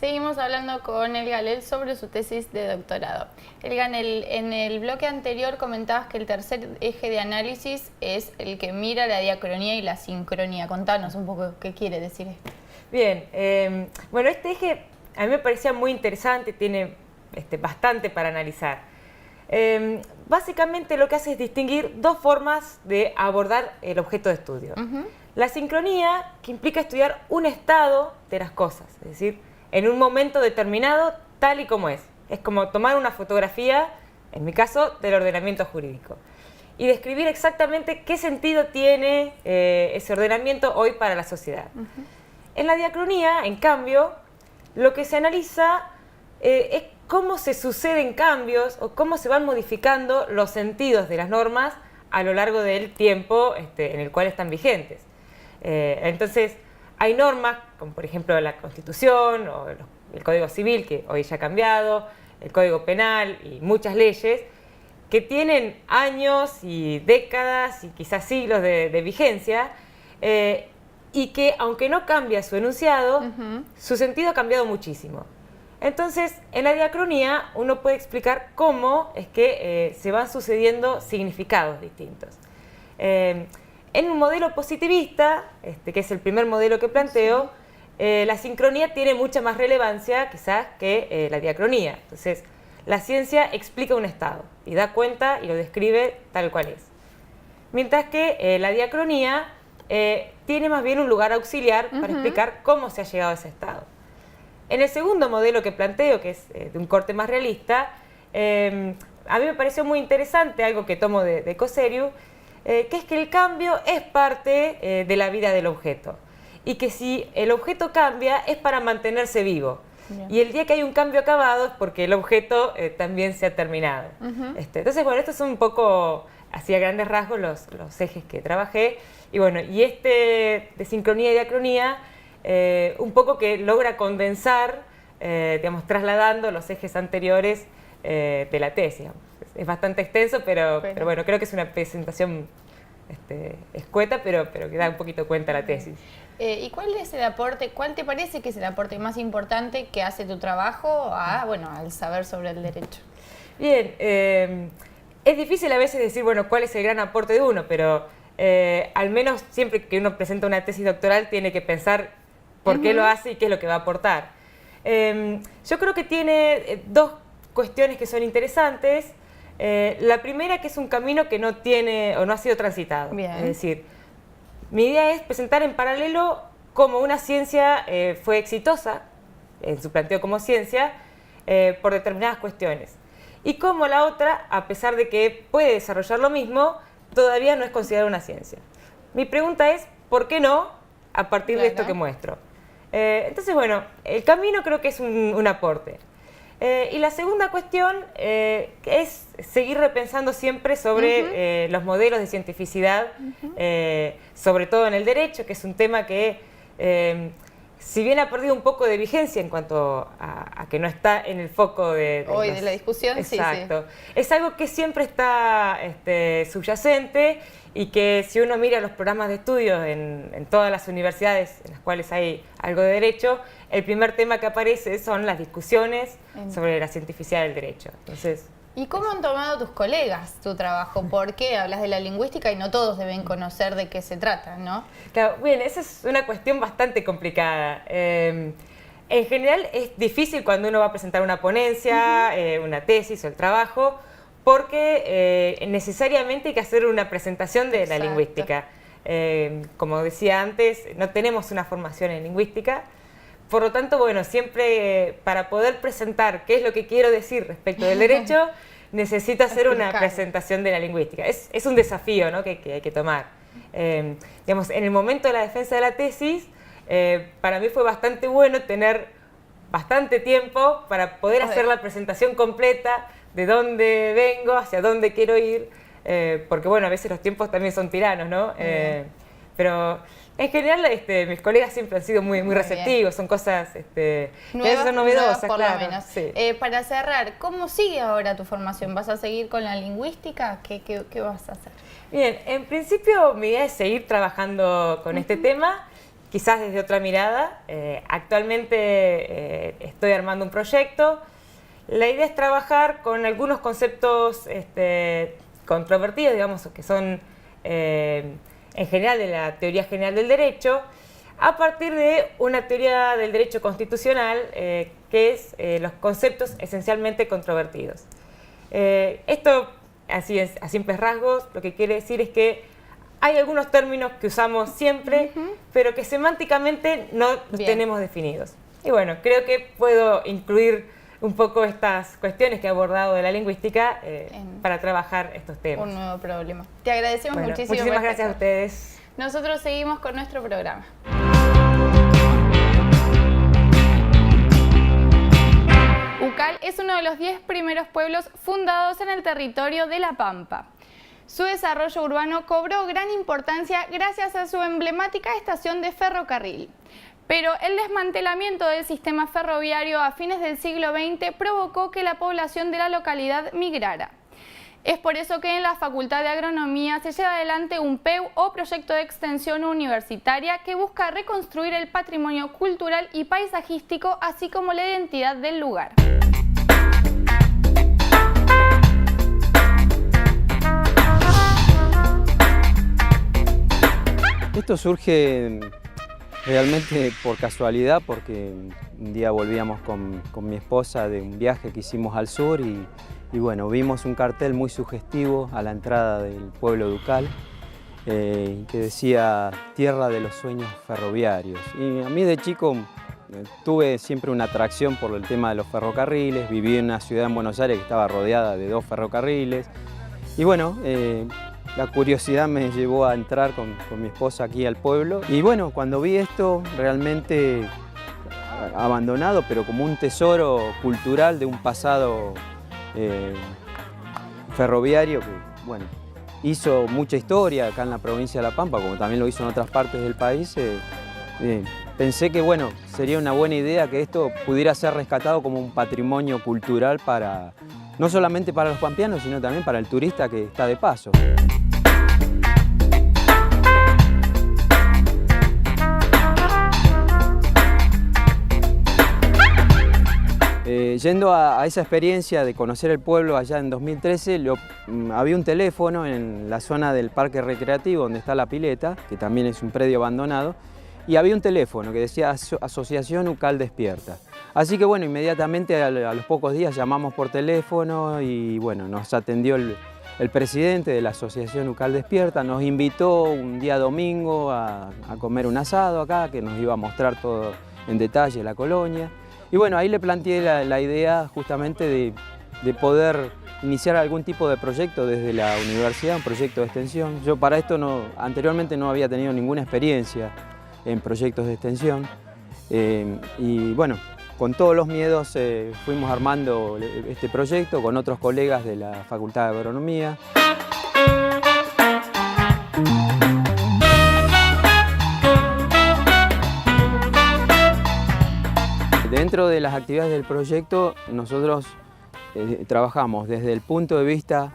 Seguimos hablando con Elga Galel sobre su tesis de doctorado. Elga, en el bloque anterior comentabas que el tercer eje de análisis es el que mira la diacronía y la sincronía. Contanos un poco qué quiere decir esto. Bien, bueno, este eje a mí me parecía muy interesante, tiene bastante para analizar. Básicamente lo que hace es distinguir dos formas de abordar el objeto de estudio. La sincronía, que implica estudiar un estado de las cosas, es decir, en un momento determinado, tal y como es. Es como tomar una fotografía, en mi caso, del ordenamiento jurídico, y describir exactamente qué sentido tiene ese ordenamiento hoy para la sociedad. En la diacronía, en cambio, lo que se analiza es cómo se suceden cambios o cómo se van modificando los sentidos de las normas a lo largo del tiempo en el cual están vigentes. Entonces, hay normas, como por ejemplo la Constitución o el Código Civil, que hoy ya ha cambiado, el Código Penal y muchas leyes, que tienen años y décadas y quizás siglos de vigencia, y que, aunque no cambia su enunciado, su sentido ha cambiado muchísimo. Entonces, en la diacronía uno puede explicar cómo es que se van sucediendo significados distintos. En un modelo positivista, que es el primer modelo que planteo, la sincronía tiene mucha más relevancia quizás que la diacronía. Entonces, la ciencia explica un estado y da cuenta y lo describe tal cual es. Mientras que la diacronía tiene más bien un lugar auxiliar para explicar cómo se ha llegado a ese estado. En el segundo modelo que planteo, que es de un corte más realista, a mí me pareció muy interesante algo que tomo de Cosseriu, que es que el cambio es parte de la vida del objeto y que si el objeto cambia es para mantenerse vivo. Bien. Y el día que hay un cambio acabado es porque el objeto también se ha terminado. Entonces, bueno, estos son un poco, así a grandes rasgos, los ejes que trabajé. Y bueno, y de sincronía y diacronía, un poco que logra condensar, digamos, trasladando los ejes anteriores de la tesis. Es bastante extenso, pero bueno, creo que es una presentación escueta, pero que da un poquito cuenta la tesis. ¿Y cuál es el aporte, cuál te parece que es el aporte más importante que hace tu trabajo al saber sobre el derecho? Bien, es difícil a veces decir, bueno, cuál es el gran aporte de uno, pero al menos siempre que uno presenta una tesis doctoral tiene que pensar por qué lo hace y qué es lo que va a aportar. Yo creo que tiene dos cuestiones que son interesantes. La primera, que es un camino que no tiene o no ha sido transitado. Bien. Es decir, mi idea es presentar en paralelo cómo una ciencia fue exitosa en su planteo como ciencia por determinadas cuestiones y cómo la otra, a pesar de que puede desarrollar lo mismo, todavía no es considerada una ciencia. Mi pregunta es, ¿por qué no a partir de esto que muestro? Entonces, bueno, el camino creo que es un aporte. Y la segunda cuestión es seguir repensando siempre sobre los modelos de cientificidad, sobre todo en el derecho, que es un tema que, si bien ha perdido un poco de vigencia en cuanto a que no está en el foco de la discusión, exacto. Sí. Es algo que siempre está subyacente y que si uno mira los programas de estudio en todas las universidades en las cuales hay algo de derecho, el primer tema que aparece son las discusiones sobre la cientificidad del derecho. Entonces, ¿y cómo han tomado tus colegas tu trabajo? ¿Por qué hablas de la lingüística y no todos deben conocer de qué se trata, no? Claro, bien, esa es una cuestión bastante complicada. En general es difícil cuando uno va a presentar una ponencia, una tesis o el trabajo, porque necesariamente hay que hacer una presentación de la lingüística. Como decía antes, no tenemos una formación en lingüística. Por lo tanto, bueno, siempre para poder presentar qué es lo que quiero decir respecto del derecho, necesito hacer una presentación de la lingüística. Es un desafío, ¿no?, que hay que tomar. Digamos, en el momento de la defensa de la tesis, para mí fue bastante bueno tener bastante tiempo para poder hacer la presentación completa de dónde vengo, hacia dónde quiero ir, porque bueno, a veces los tiempos también son tiranos, ¿no? Pero en general mis colegas siempre han sido muy receptivos, son cosas que son novedosas, por claro. Lo menos. Sí. Para cerrar, ¿cómo sigue ahora tu formación? ¿Vas a seguir con la lingüística? ¿Qué vas a hacer? Bien, en principio mi idea es seguir trabajando con este tema quizás desde otra mirada. Actualmente estoy armando un proyecto. La idea es trabajar con algunos conceptos controvertidos, digamos, que son en general de la teoría general del derecho, a partir de una teoría del derecho constitucional, que es los conceptos esencialmente controvertidos. Esto, así a simples rasgos, lo que quiere decir es que hay algunos términos que usamos siempre, pero que semánticamente no los tenemos definidos. Y bueno, creo que puedo incluir un poco estas cuestiones que he abordado de la lingüística para trabajar estos temas. Un nuevo problema. Te agradecemos muchísimo. Muchísimas gracias a ustedes. Nosotros seguimos con nuestro programa. Ucal es uno de los 10 primeros pueblos fundados en el territorio de La Pampa. Su desarrollo urbano cobró gran importancia gracias a su emblemática estación de ferrocarril. Pero el desmantelamiento del sistema ferroviario a fines del siglo XX provocó que la población de la localidad migrara. Es por eso que en la Facultad de Agronomía se lleva adelante un PEU o proyecto de extensión universitaria que busca reconstruir el patrimonio cultural y paisajístico, así como la identidad del lugar. Esto surge realmente por casualidad, porque un día volvíamos con mi esposa de un viaje que hicimos al sur y bueno, vimos un cartel muy sugestivo a la entrada del pueblo de Ucal que decía Tierra de los Sueños Ferroviarios. Y a mí de chico tuve siempre una atracción por el tema de los ferrocarriles, viví en una ciudad en Buenos Aires que estaba rodeada de 2 ferrocarriles y bueno, la curiosidad me llevó a entrar con mi esposa aquí al pueblo y bueno, cuando vi esto realmente abandonado, pero como un tesoro cultural de un pasado ferroviario que, bueno, hizo mucha historia acá en la provincia de La Pampa, como también lo hizo en otras partes del país, pensé que, bueno, sería una buena idea que esto pudiera ser rescatado como un patrimonio cultural para, no solamente para los pampeanos, sino también para el turista que está de paso. Yendo a esa experiencia de conocer el pueblo allá en 2013, había un teléfono en la zona del parque recreativo donde está la pileta, que también es un predio abandonado, y había un teléfono que decía Asociación Ucal Despierta. Así que bueno, inmediatamente a los pocos días llamamos por teléfono y bueno, nos atendió el presidente de la Asociación Ucal Despierta, nos invitó un día domingo a comer un asado acá, que nos iba a mostrar todo en detalle la colonia. Y bueno, ahí le planteé la idea justamente de poder iniciar algún tipo de proyecto desde la universidad, un proyecto de extensión. Yo para esto anteriormente no había tenido ninguna experiencia en proyectos de extensión. Y bueno, con todos los miedos fuimos armando este proyecto con otros colegas de la Facultad de Agronomía. Dentro de las actividades del proyecto, nosotros trabajamos desde el punto de vista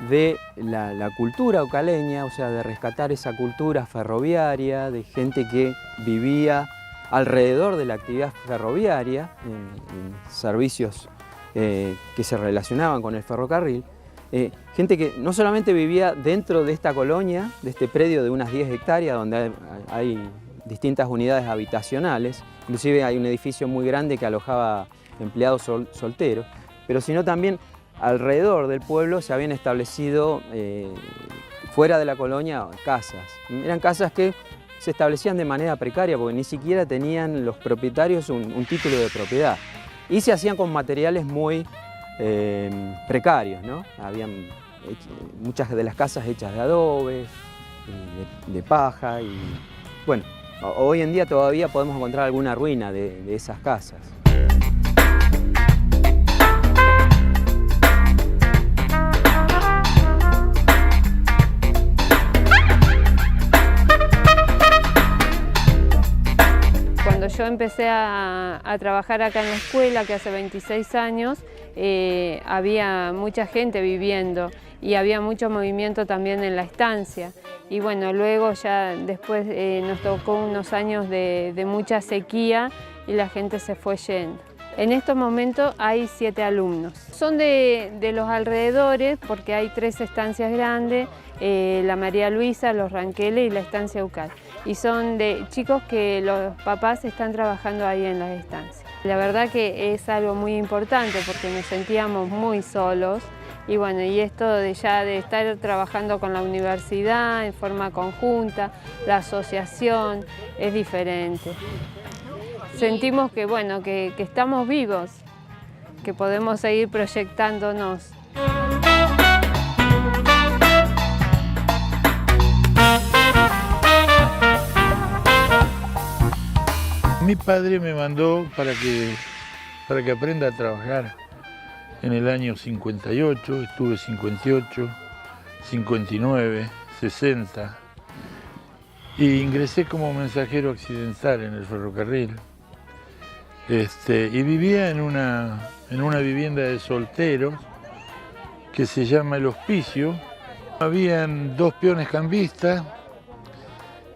de la cultura ucaleña, o sea, de rescatar esa cultura ferroviaria, de gente que vivía alrededor de la actividad ferroviaria, en servicios que se relacionaban con el ferrocarril. Gente que no solamente vivía dentro de esta colonia, de este predio de unas 10 hectáreas, donde hay distintas unidades habitacionales, inclusive hay un edificio muy grande que alojaba empleados solteros, pero sino también alrededor del pueblo se habían establecido fuera de la colonia casas. Eran casas que se establecían de manera precaria porque ni siquiera tenían los propietarios un título de propiedad y se hacían con materiales muy precarios, ¿no? Habían muchas de las casas hechas de adobe, de paja y bueno, hoy en día todavía podemos encontrar alguna ruina de esas casas. Cuando yo empecé a trabajar acá en la escuela, que hace 26 años, había mucha gente viviendo y había mucho movimiento también en la estancia. y bueno, luego ya después nos tocó unos años de mucha sequía y la gente se fue yendo. En estos momentos hay 7 alumnos. Son de los alrededores porque hay 3 estancias grandes, la María Luisa, los Ranqueles y la estancia Ucal. Y son de chicos que los papás están trabajando ahí en las estancias. La verdad que es algo muy importante porque nos sentíamos muy solos. Y bueno, y esto de estar trabajando con la universidad en forma conjunta, la asociación, es diferente. Sentimos que, bueno, que estamos vivos, que podemos seguir proyectándonos. Mi padre me mandó para que aprenda a trabajar en el año 58, estuve 58, 59, 60 y ingresé como mensajero accidental en el ferrocarril. Y vivía en una vivienda de solteros que se llama El Hospicio. Habían 2 peones cambistas,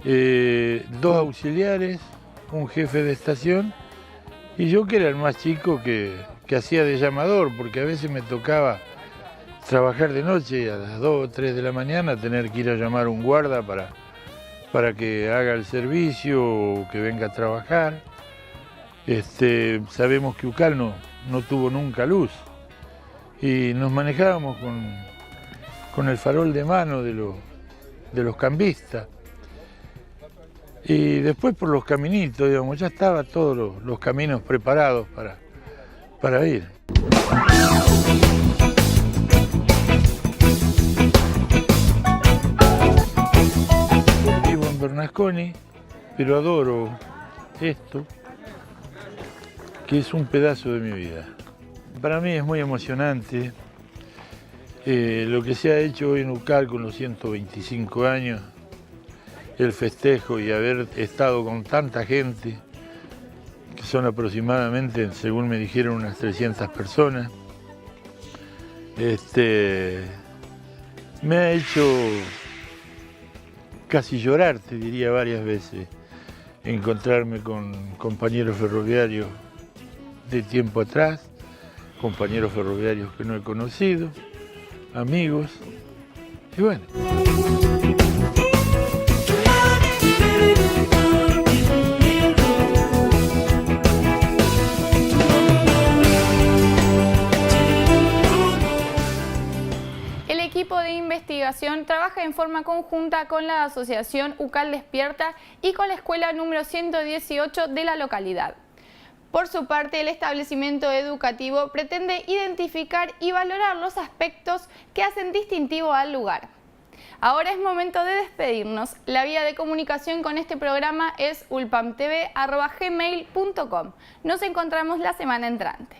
2 auxiliares, un jefe de estación y yo, que era el más chico, que hacía de llamador, porque a veces me tocaba trabajar de noche y a las 2 o 3 de la mañana tener que ir a llamar a un guarda para que haga el servicio o que venga a trabajar. Sabemos que Ucal no tuvo nunca luz y nos manejábamos con el farol de mano de los cambistas. Y después por los caminitos, digamos, ya estaban todos los caminos preparados para ir. Vivo en Bernasconi, pero adoro esto, que es un pedazo de mi vida. Para mí es muy emocionante lo que se ha hecho hoy en Ucal con los 125 años, el festejo y haber estado con tanta gente, que son aproximadamente, según me dijeron, unas 300 personas. Me ha hecho casi llorar, te diría, varias veces, encontrarme con compañeros ferroviarios de tiempo atrás, compañeros ferroviarios que no he conocido, amigos, y bueno. El equipo de investigación trabaja en forma conjunta con la Asociación Ucal Despierta y con la escuela número 118 de la localidad. Por su parte, el establecimiento educativo pretende identificar y valorar los aspectos que hacen distintivo al lugar. Ahora es momento de despedirnos. La vía de comunicación con este programa es ulpamtv@gmail.com. Nos encontramos la semana entrante.